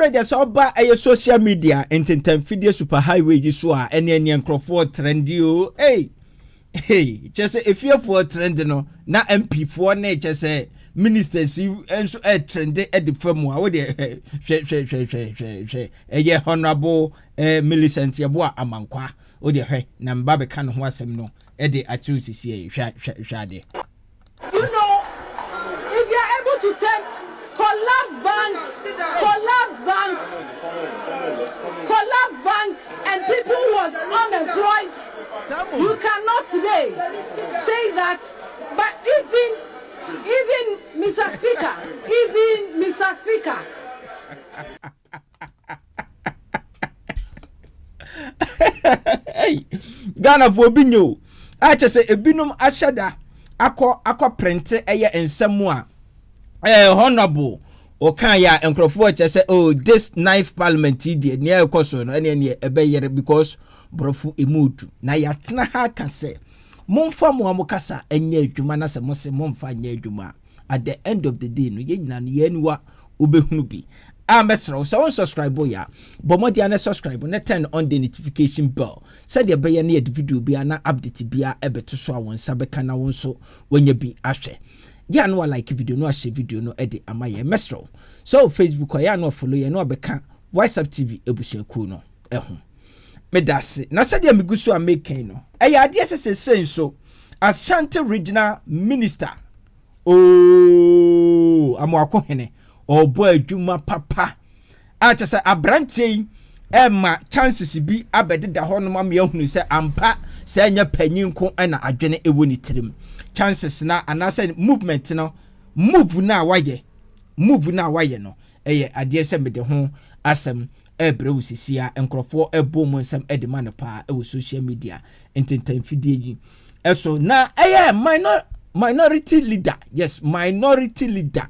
brother so ba a social media enten video super highway ji so a ene nkrofo trendy o hey just if you for trend no na MP4 na just ministers enso trend e de famu a we de hwe eye honorable Millicent Yeboah Amankwa o de hwe na mba be kan ho asem no e de achusi sie hwe ade. You know, if you are able to take collapse banks and people who was unemployed, you cannot today say that. But even Mr. Speaker, hey, Ghana for binyo. I just say ebinum ashada akọ print eye ensemu a honorable Okanya enkrofo che say oh this ninth parliament dey near koso no ene ebe because brofu emudu na yatena ha ka say momfa mo amokasa enya adwuma na se mo se momfa nya adwuma at the end of the day no ye nyina no ye niwa obehunu bi mesro so subscribe ya but mo dia na subscribe na turn on the notification bell said the be na video bi na update bia ebeto so awon sabeka na won so wanya bi ahwe ya no like video no share video no ede amaye mesro so Facebook ya no follow ya no abeka WhatsApp TV ebusuaku no eho medase na said ya migusu ameken no ya ade sese so Ashanti regional minister amwako hene obo adwuma papa acha say abrantie ma chances bi abededa ho no ma ehunu say ampa say anya panyinko na adwene ewo ni tirim chances na anase movement no move na waye no eye ade se mede ho asem ebre usisia enkrofo ebom nsem edema no pa e social media ententan fidie yi eso na eye minority leader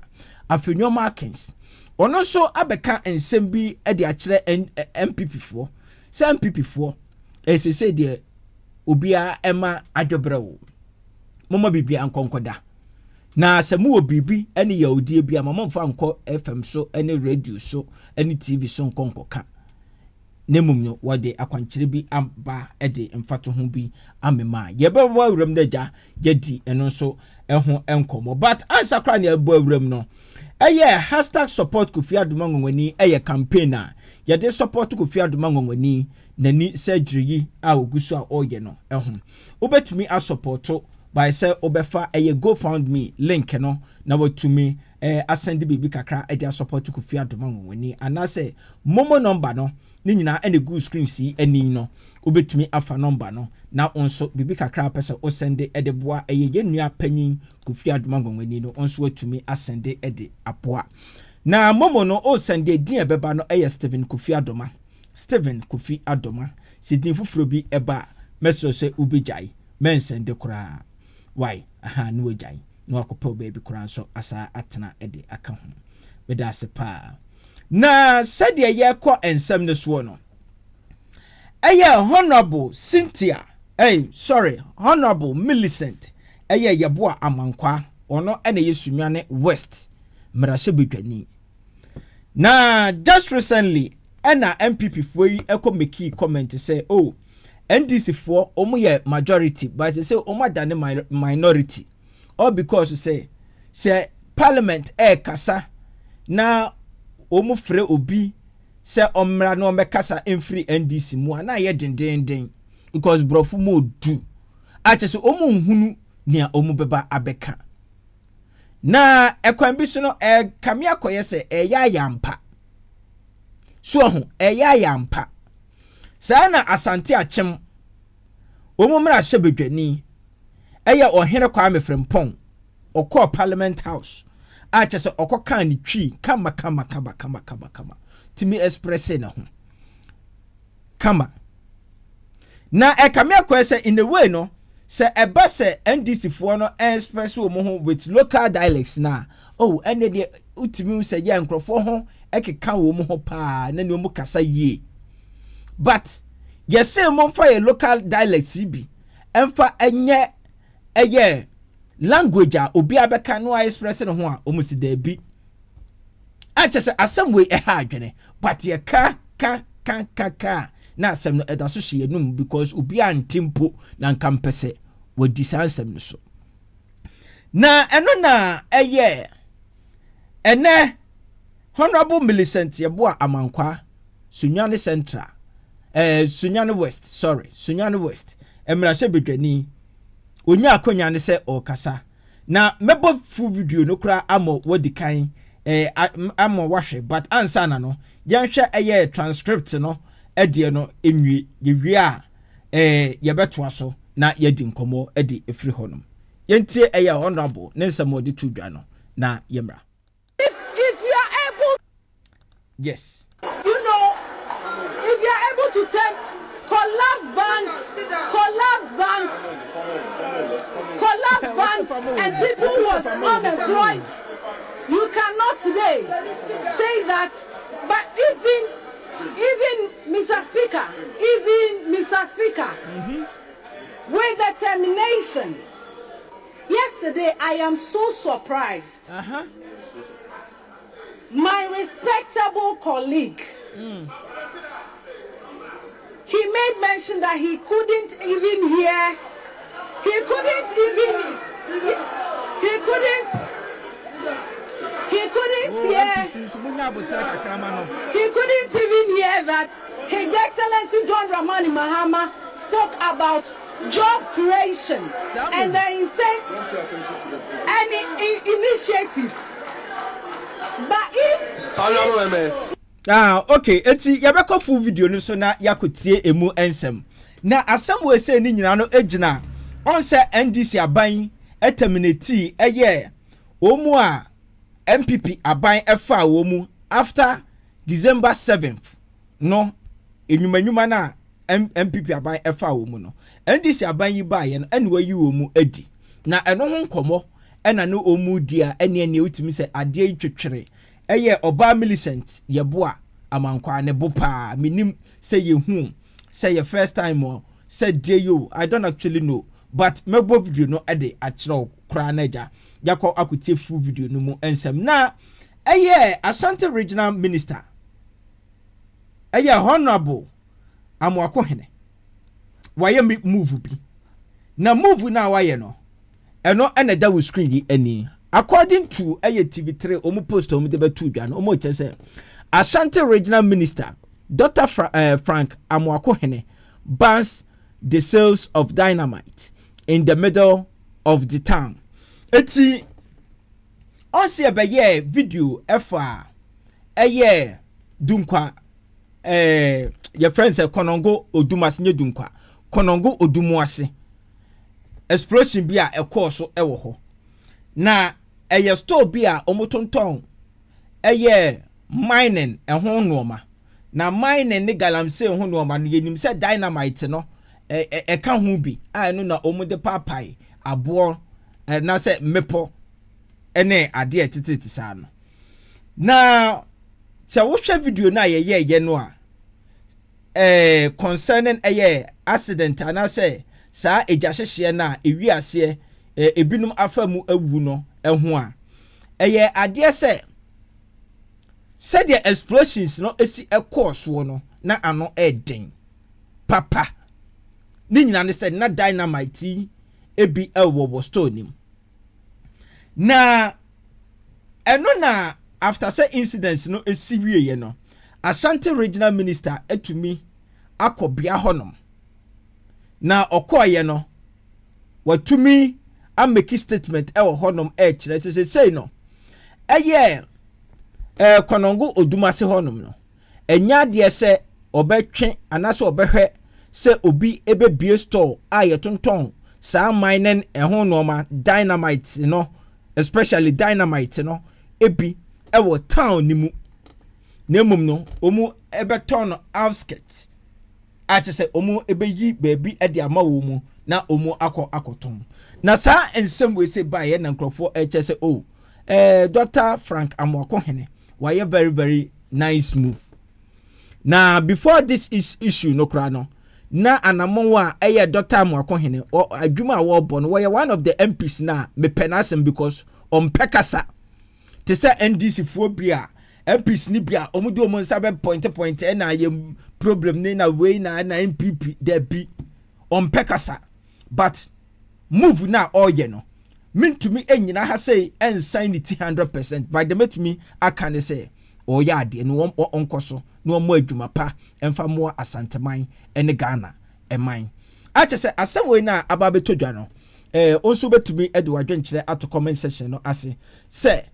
Afenyo Markins ono so abeka ensem bi e de akire MPP4 se MPP4 say de obia ema adwobrewo mama bibia ankonkoda na semu obibi ene yaudie bia mama mfa anko FM so ene radio so ene TV so nkonkoka nemumnyo wode akwankyere bi amba ede mfato ho bi amema yebe wa awuram daja yedi eno so eho enkomo but answer kra na ebo awuram no #support Kofi Adoma ngongwani campaigner yede support Kofi Adoma ngongwani nani surgery a oguso a oye no eho obetumi a support by say obefa GoFundMe link no na watumi asend bibi kakra e support Kofi Adoma ngongwani anase Momo Number no ni nyina ene good screen si eni no obetumi afa number no na onso bibi kakra pese o sende ede boa yenua panyin Kofi Adoma ngongwani no onso watumi asende ede apoa na Momo no o sende din ebeba no Steven Kofi Adoma sidin fufuro bi eba meso se ubejai men sende kura why no wejai no akopa baby kura so asa atena ede aka ho beda se pa na said ye ko ensem ne so no honorable Cynthia honorable Millicent Yeboah Amankwa ono ene yesumiane West mrashe bedwani na just recently ena MPP foi make comment say NDC for omo majority but say omo dane minority all because say parliament kasa na omu frɛ obi se omra no mekasa emfiri NDC mu na ye dendenden because brofu mo du ache se omu nhunu nia omu beba abeka na ekwan bi so no kame akoye se eya yampa so ho eya yampa sana Asante achem omu mra hye bedwani eya ohere kwa mefrempon okọ Parliament House acha so okoka ni twi kama timi express na ho kama na ekame akwese in the way no se eba se NDC fo no express wo ho with local dialects na ene de utimi se ya nkrofo ho ekeka wo ho pa na ne omu kasa yie but yese mo fa ye local dialects bi emfa enye language a obi abeka no express no ho a omusi da bi Achese asem we ha adwene but ye ka na asem no eda so hye num because obi antimpo na nkampese wodi sansem no so na eno na ene Honorable Millicent Yeboah Amankwa Sunyani Central Sunyani West Emrashe Bedwani onya akonya ne se okasa na mebo full video no kra amo wodi kan amo wahwe but answer na no yanhwe transcript no edie no enwie yewie a yebetoa so na yedi nkomo edi efri honum yentie honorable ne nsamo to dwa no na yemra. If you are able, yes, you know, if you are able to tell collapse banks and people who are unemployed, you cannot today say that. But even Mr. Speaker, with determination. Yesterday, I am so surprised. My respectable colleague, he made mention that he couldn't even hear. He couldn't hear that His Excellency John Dramani Mahama spoke about job creation and then he said any initiatives. But if okay, eti yabeko full video no so na yakotie emu ensem na asem we say ni nyina no ejina on say NDC aban terminate omu a MPP aban efa omu after December 7th no enwumanyuma na MPP aban efa omu no NDC aban yi ba ye no ene wayi omu edi na eno ho nkomo ena no omu dia ene utimi se ade twetwere Oba Millicent Yeboah Amankwa ne bopa minim say yehu say your first time or said you I don't actually know but mebo video no ede achro kra naja yakọ akutie full video no mu ensem na Ashanti regional minister honorable Amoakohene waye move bi na move na waye no eno ene da wo screen di ani. According to TV3 omu post omu debe tu dwa no omu chese Ashanti regional minister Dr. Frank Amoakohene bans the sales of dynamite in the middle of the town. Eti on see a video efa dunkwa your friends say konongo odumas nye dunkwa konongo odumuase explosion bi a ekoso ewo ho na store bi a omotonton mining ho noma na mining ne galamsey ho noma no yenim se dynamite no ka ho bi a no na omode papai abo na se mepo ene ade etititi sa no na se wo hwe video na ye no a concerning accident ana se sa ejahehye na ewiase ebinum afamu awu no eho a ade se said the explosions no esi ekoso no na ano eden papa ni nyina ne said na dynamite ebi ewo store nim na eno na after say incidents no esi wiye no Ashanti regional minister etumi akobia honom na okoye no watumi a make statement ewo honom kire say no konongo odumase honom no enya de se obetwe anase obehwe se obi ebebie store a yetonton sa minen ho noma dynamite no especially dynamite no ebi ewo town ni mu nemum no omu ebeton outskirts a che se omu ebeyi baby e de ama wo mu na omu akoton na sa ensem we se ba ye na nkrofo che se Dr. Frank Amoakohene why very very nice move. Now before this issue no krano na anamonwa Dr. Amoakohene or adwuma wo bon why one of the MPs na me penasem because on pekasa te say NDC phobia MPs ni bia omo di omo nsa be point na ye problem ni na we na MPP there be on pekasa but move na oye no mean to me enyina ha say en sign it 100% by the met me aka say o ya de no onkoso no mo adwuma pa emfa mo asanteman ene Ghana eman ache say asem we na aba betodwa no onso betumi ede wadwenkyere ato comment section no ase say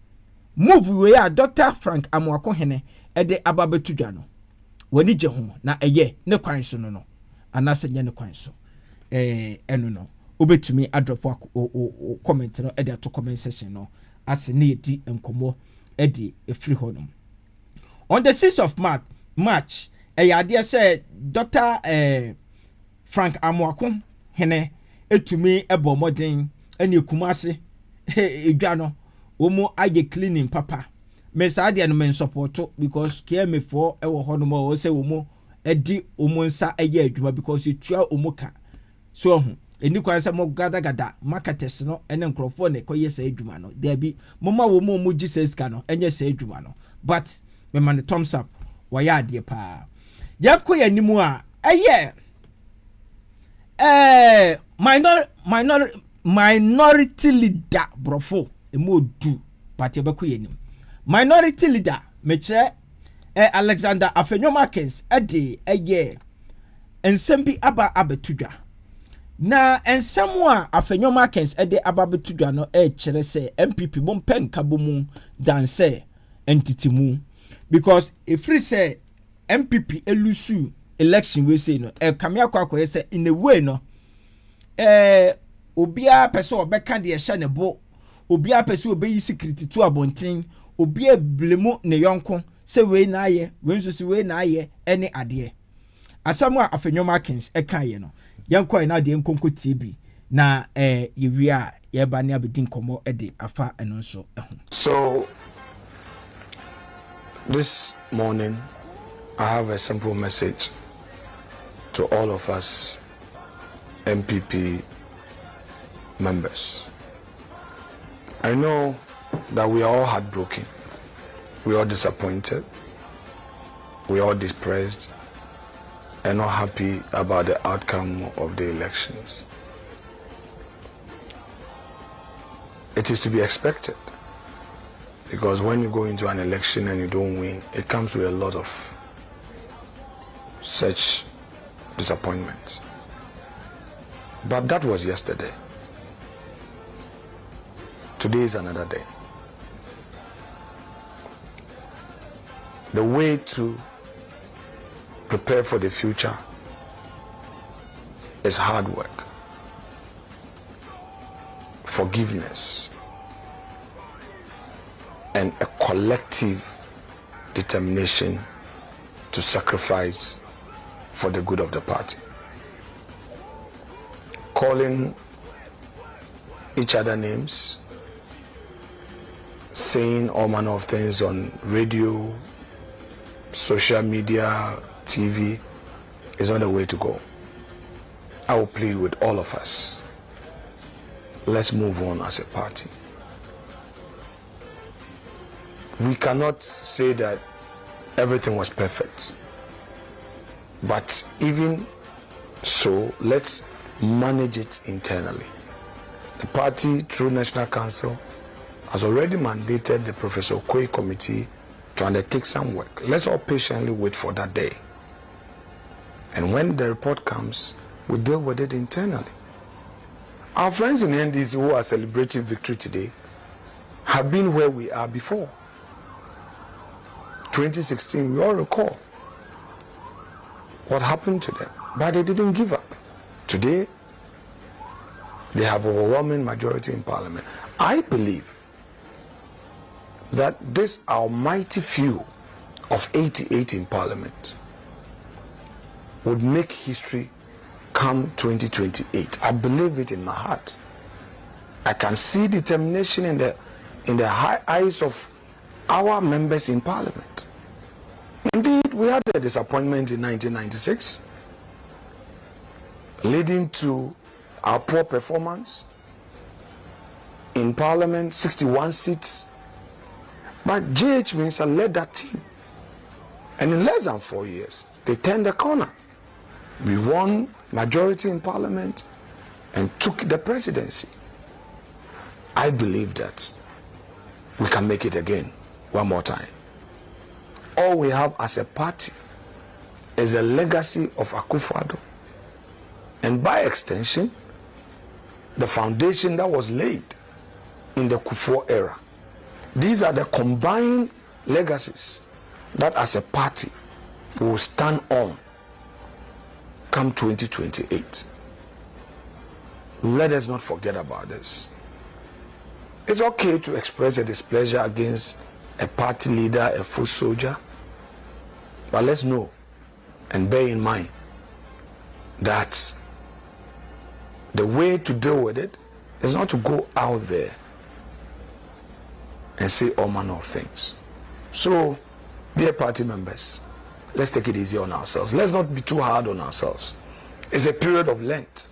move we ya Dr. Frank Amoako hene ede aba betodwa no wani je ho na eye ne kwan so no anase nye ne kwan so eno no obetumi adrop comment no ede ato comment section no ase ne yedi enkomo ede efri honum on the 6th of March ade say Dr. Frank Amoako hene etumi ebo modern ene kumase edwa no omo aye cleaning papa me sa ade no men support because KM for ewo honum o say omo edi omo nsa eye adwuma because etua omo ka so ho eni kwan say mo gada marketers no ene nkrofo ne koye sa adwuma no there be mama wo mo Jesus ka no enye sa adwuma no but me man thumbs up wa ya ade pa yakoya nimu a eye minority leader brofo emo du but yakoya nimu minority leader meche Alexander Afenyomakins ade eye ensembi aba abetudwa na ensemu a Afenyomakins ade aba betudwa no kire se MPP bom penka bomu dan se entity mu because if we say MPP elusu election we say no kame akwa say in a way no obia person obeka de hye ne bo obia person obeyi security to abontin obia blemu ne yonko se we na aye we nso se we na aye ene ade asamu a Afenyomakins ekaye no yanko na de nkonko TV na yewi a ye ba ne abedin komo ede afa eno nso So this morning I have a simple message to all of us MPP members. I know that we are all heartbroken, we are all disappointed, we are all depressed and not happy about the outcome of the elections. It is to be expected because when you go into an election and you don't win, it comes with a lot of such disappointments. But that was yesterday. Today is another day. The way to prepare for the future is hard work, forgiveness, and a collective determination to sacrifice for the good of the party. Calling each other names, saying all manner of things on radio, social media, TV is not the way to go. I will plead with all of us. Let's move on as a party. We cannot say that everything was perfect. But even so, let's manage it internally. The party, through National Council, has already mandated the Professor Kofi Committee to undertake some work. Let's all patiently wait for that day. And when the report comes, we deal with it internally. Our friends in the NDC who are celebrating victory today have been where we are before. 2016, we all recall what happened to them, but they didn't give up. Today, they have an overwhelming majority in parliament. I believe that this almighty few of 88 in parliament would make history come 2028. I believe it in my heart. I can see determination in the high eyes of our members in parliament. Indeed, we had a disappointment in 1996, leading to our poor performance in parliament, 61 seats, But J.H. Mensah led that team. And in less than 4 years, they turned the corner. We won majority in parliament and took the presidency. I believe that we can make it again one more time. All we have as a party is a legacy of Akufo-Addo, and by extension, the foundation that was laid in the Kufuor era. These are the combined legacies that as a party we will stand on come 2028. Let us not forget about this. It's okay to express a displeasure against a party leader, a foot soldier, but let's know and bear in mind that the way to deal with it is not to go out there and say all manner of things. So, dear party members, let's take it easy on ourselves. Let's not be too hard on ourselves. It's a period of Lent.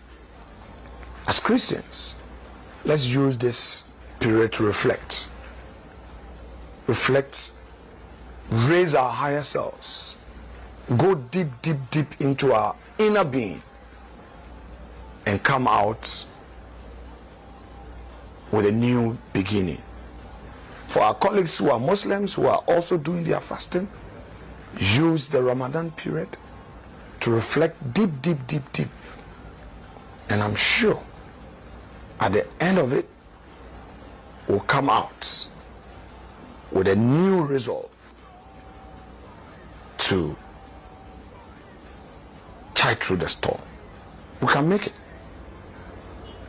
As Christians, let's use this period to reflect. Reflect, raise our higher selves, go deep, deep, deep into our inner being, and come out with a new beginning. For our colleagues who are Muslims, who are also doing their fasting, use the Ramadan period to reflect deep, deep, deep, deep. And I'm sure at the end of it, we'll come out with a new resolve to chide through the storm. We can make it.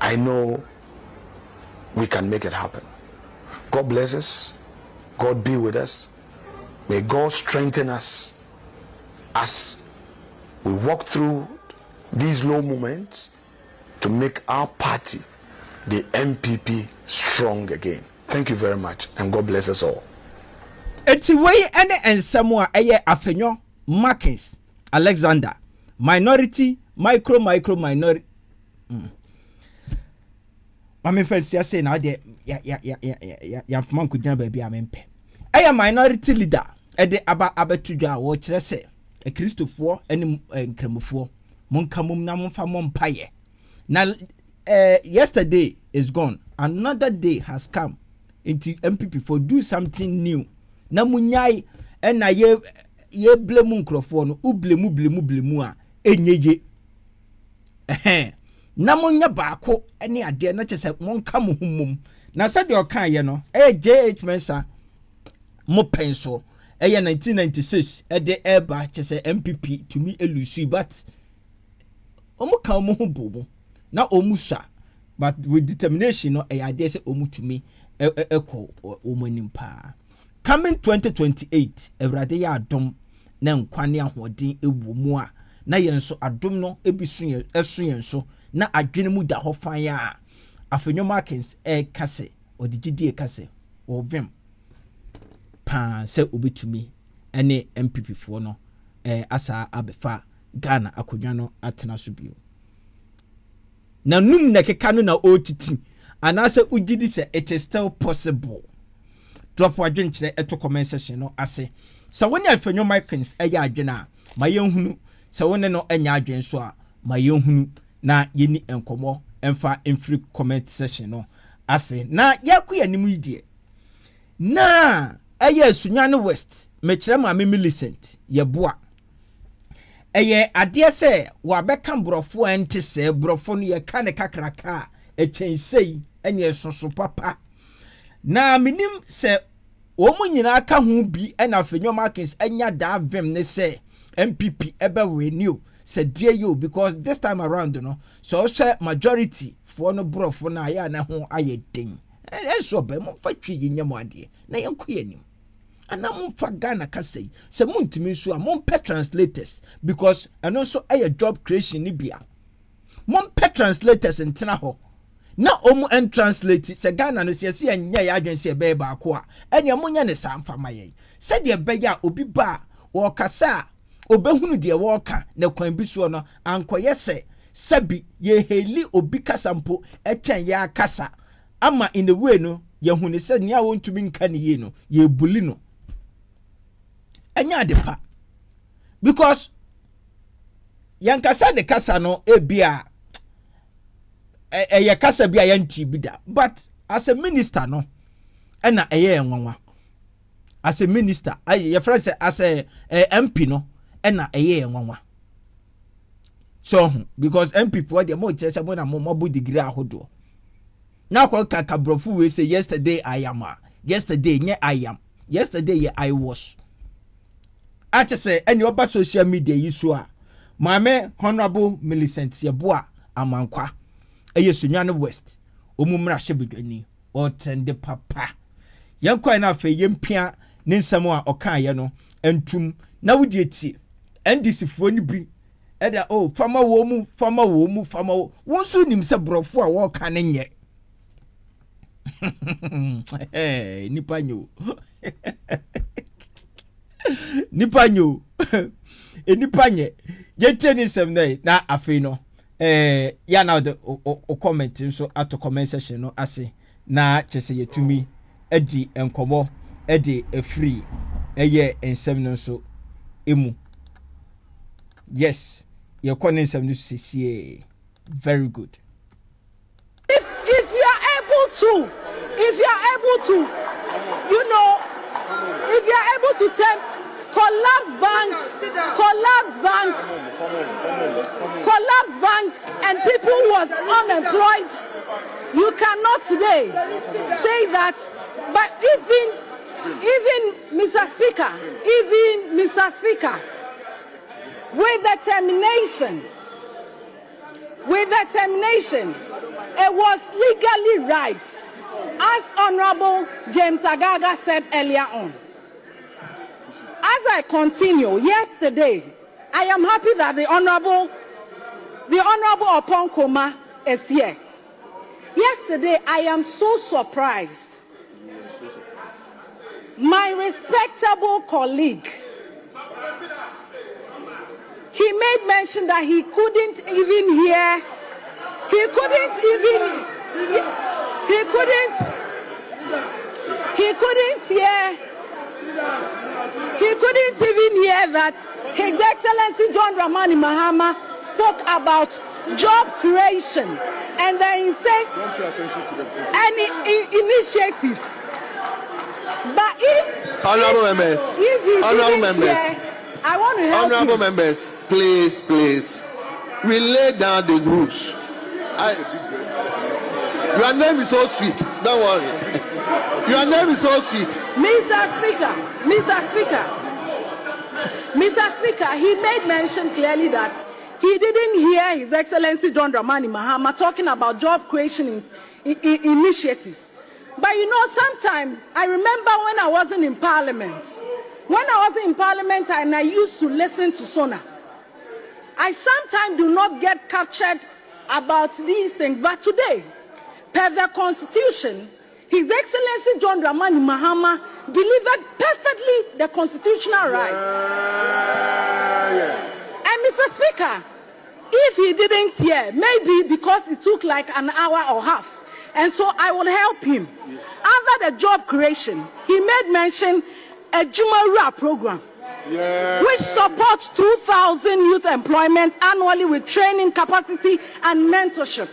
I know we can make it happen. God bless us. God be with us. May God strengthen us as we walk through these low moments to make our party, the MPP, strong again. Thank you very much, and God bless us all. Eti way ene ensemo a eye Afenyo Markins Alexander minority minority Mami fancy say now de ya fman kujina baby amempe eye minority leader e de abetudwa wo kire se e Christopher ene nkramofo monkamum na monfa mompaye na yesterday is gone, another day has come into MPP for do something new. Na munyai na ye blame nkrofo no ublemu a enyeje na munya baako ne ade na chese monka mo humum na said o kan ye no JH Mensah mo penso 1996 de eba chese MPP to me elusi but omo kan mo hubomo na omusa but with determination no ade se omu to me eko omanim pa. Coming 2028 Ewrade ya adom na nkwane ahoden ewu mu a na yenso adom no ebisu yenso na adwene mu da hofan ya Afenyo Markins kase odigidi kase ovem pa se obetumi ene MPP fo no asa abefa Ghana akodwa no atena so bio na num na keka no na otiti anase ugidi se it is still possible. Drop wadwenkyere eto comment section no ase so when Afenyo Markins eya adwena ma yenhunu so when no enya adwen so a ma yenhunu na yeni enkomo emfa free comment section no ase na yakuya nimu yidie na eya Sunyane West mekire ma Millicent yeboa eye ade se wa beka brofo ente se brofo no ye ka ne kakraka echensei enye soso papa na minim se omu nyina aka hu bi na Afenyo Markins enya da vem ne se MPP ebe renew se die you because this time around no so share majority for no brofo na ya na ho ayedin so be mo fa twi yinyam ade na yenkoyanim ana mo fa Ghana kasei se muntimi so a mo pay translators because and also a job creation ni bia mo pay translators ntena ho na omu en translate se Ghana no se enya ya adwen se be ba ko a enya munya ne samfa maye se de be ya obi ba wo kasa obehunu de wo ka na kwan bi so no ankoye se sabi ye heli obi kasa mpo echen ya kasa ama in the way no hu ne se nia won tumi nka ne ye no ye buli no enya adepa because yankasa de kasa no ebia eye kasa bia yanti bida but as a minister no ena eye enwanwa as a minister your friend say as a MP no ena eye enwanwa so because MP for the mo chese mo na mo bu degree ahodo na kwa kakabrofu we say yesterday I am yesterday nye I am yesterday I was ache say any oba social media yiso a Mame Honorable Millicent Yeboah Amankwa eye Sunyane West omumra hyebedwani o trend papa yankwa na afa yempia ne nsɛm a ɔka ye no entum na wodi eti ndisifo ni bi eda fama wo mu wonso nim sɛ brofo a wɔka ne nyɛ nipa nyo nipa nyo enipa nyɛ yɛtie ni nsɛm na afei no ya na the comment nso ato comment section no ase na kyese yetumi edi enkomo edi free eye nsɛm no nso emu yes ye kɔ ne nsɛm no sisie very good if you are able to you know if you are able to tell collapse banks and people who was unemployed, you cannot today say that. But even Mr. Speaker, with determination, it was legally right, as Honorable James Agaga said earlier on. As I continue, yesterday, I am happy that the Honorable Oponkoma is here. Yesterday, I am so surprised. My respectable colleague, he made mention that he couldn't even hear. He couldn't even hear that His Excellency John Dramani Mahama spoke about job creation and then he said any initiatives. But if honorable members, I want to help honorable members, please, we lay down the rules. Your name is so sweet. Don't worry. Your name is so sweet. Mr. Speaker, he made mention clearly that he didn't hear His Excellency John Dramani Mahama talking about job creation initiatives. But you know, sometimes I remember when I wasn't in Parliament. And I used to listen to Sona. I sometimes do not get captured about these things. But today, per the Constitution, His Excellency John Dramani Mahama delivered perfectly the constitutional rights. And Mr. Speaker, if he didn't hear, maybe because it took like an hour or half, and so I will help him. Under the job creation, he made mention a Jumarua program, which supports 2,000 youth employment annually with training, capacity, and mentorship.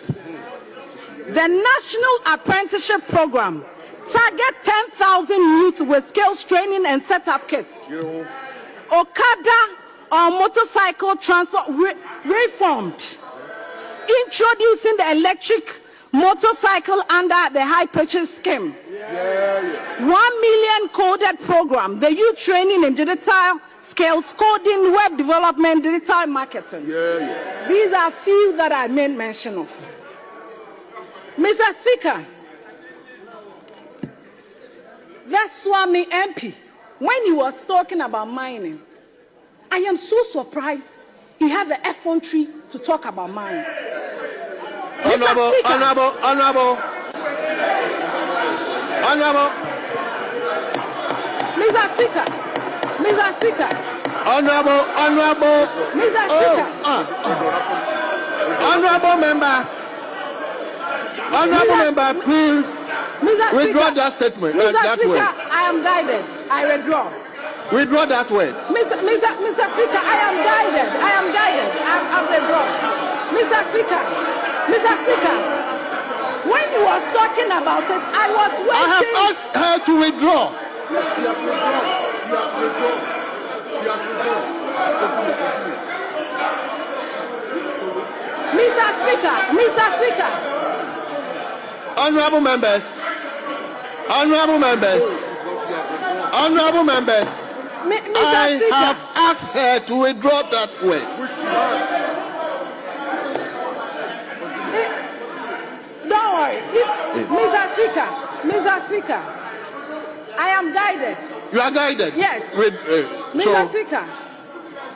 The National Apprenticeship Program target 10,000 youth with skills training and setup kits. Okada or motorcycle transport reformed, introducing the electric motorcycle under the high purchase scheme. 1 million coded program, the youth training in digital skills, coding, web development, digital marketing. These are few that I made mention of. Mr. Speaker, that Swami MP, when he was talking about mining, I am so surprised he had the effrontery to talk about mining. Honorable. Mr. Speaker. Honorable. Mr. Speaker. Honorable member, please. Withdraw that statement. Mr. That Speaker, word. I am guided. I withdraw. Withdraw that word. Mr. Speaker, I am guided. I withdraw. Mr. Speaker, when you was talking about it, I was waiting. I have asked her to withdraw. Yes, she has withdrawn. Mr. Speaker. Honorable members. I have asked her to withdraw that word. Don't worry. Mr. Speaker, I am guided. You are guided? Yes. Mr. Speaker,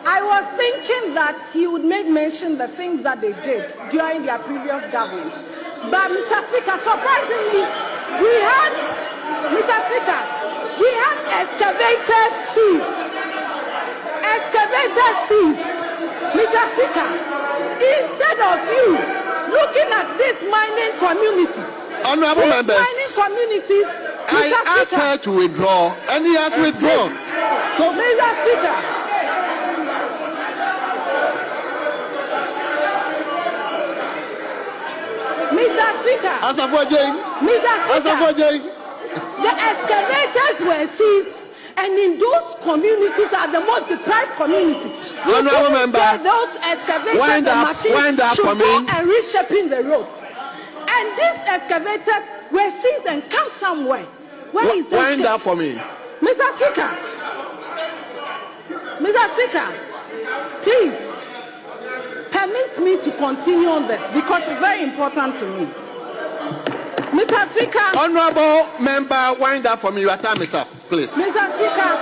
I was thinking that he would make mention the things that they did during their previous government. But Mr. Speaker, surprisingly, we had excavated seas. Mr. Speaker, instead of you looking at these mining communities, Honorable members, I asked her to withdraw, and he has withdrawn. So, Mr. Speaker, the excavators were seized, and in those communities are the most deprived communities. Honorable member, those excavators machines should go and reshaping the roads. And these excavators were seized and come somewhere. Where is that? Wind up for me. Mr. Speaker, please permit me to continue on this because it's very important to me. Mr. Speaker. Honorable member, wind up for me. Your time is up, please. Mr. Speaker,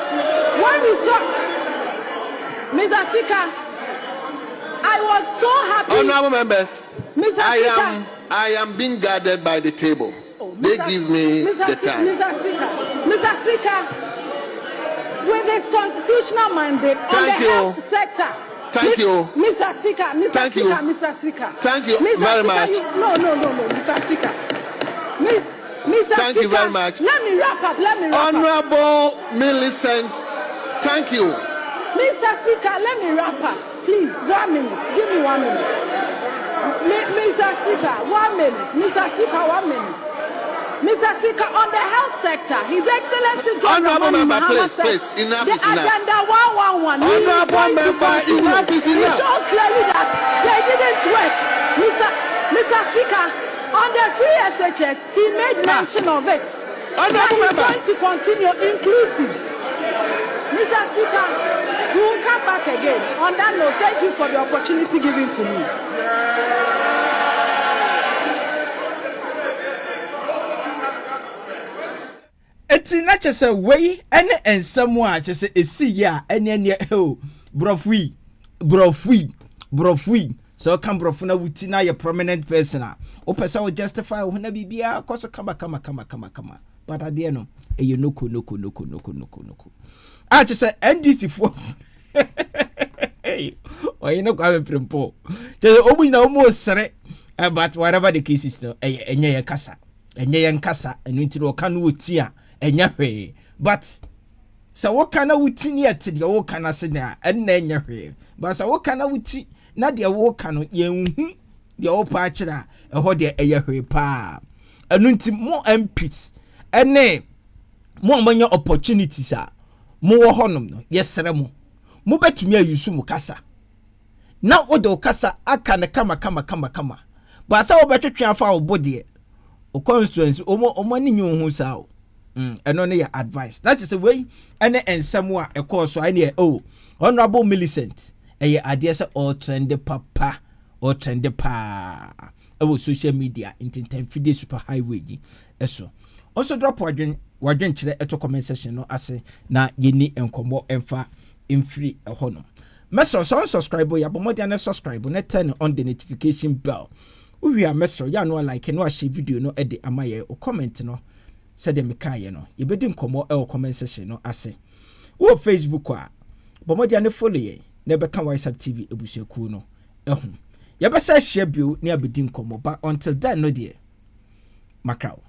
when we talk, Mr. Speaker, I was so happy. Honorable members, Mr. Speaker, I am being guarded by the table. They give me the time. Mr. Speaker, with his constitutional mandate on the health sector. Thank you. Mr. Speaker. Thank you very much. Mr. Speaker. Thank you very much. Let me wrap up. Honorable Millicent, thank you. Mr. Speaker, let me wrap up. Please, 1 minute. Give me 1 minute. Mr. Speaker, 1 minute. Mr. Speaker, 1 minute. Mr. Speaker, on the health sector, His Excellency Honorable member, please, enough is enough. Agenda 111. Honorable member, enough is enough. He showed clearly that they didn't work. Mr. Speaker, on the free SHS, he made mention of it. Honorable member, going to continue inclusive. Mr. Speaker, we will come back again. On that note, thank you for the opportunity given to me. Eti na chese wei ene ensemu a chese esi ya ene brofui so kan brofu na wuti na ye prominent person a o pesa o justify o na bibia koso kama but ade no eye noko a chese NDC fo oye no kwa prempo chese omu na omu sere but whatever the case is no enye ye nkasa enu ntiro kan wuti a enya hwe but sa wo kana wuti ne ate de wo kana se na enna enya hwe but sa wo kana wuti na de wo kana yenhu de wo pa akira eho de eya hwe pa enu nti mo MPs ene mo amanya opportunities a mo wo honom no yesere mo betumi ayusu mo kasa na wo de kasa aka ne kama but sa wo betwetwe afa wo body o constituency omo ni nyu hu sa o eno ne ya advice that is the way ene ensemu a ekoso ene honorable Millicent eye ade se all trend papa all trend pa social media internet feed super highway ji eso also drop wadwen kire eto comment section no ase na yeni enkomo emfa free ehono message so subscribe ya bomodia na subscribe na turn on the notification bell we are message ya no like no share video no ede amaye o comment no said me kaye no ye bedi nkomo e comment section no ase wo Facebook a bomodia ne follow ye na be kan WhatsApp TV ebuseku no ye be sa share bio ne abedi nkomo ba until then no dear macau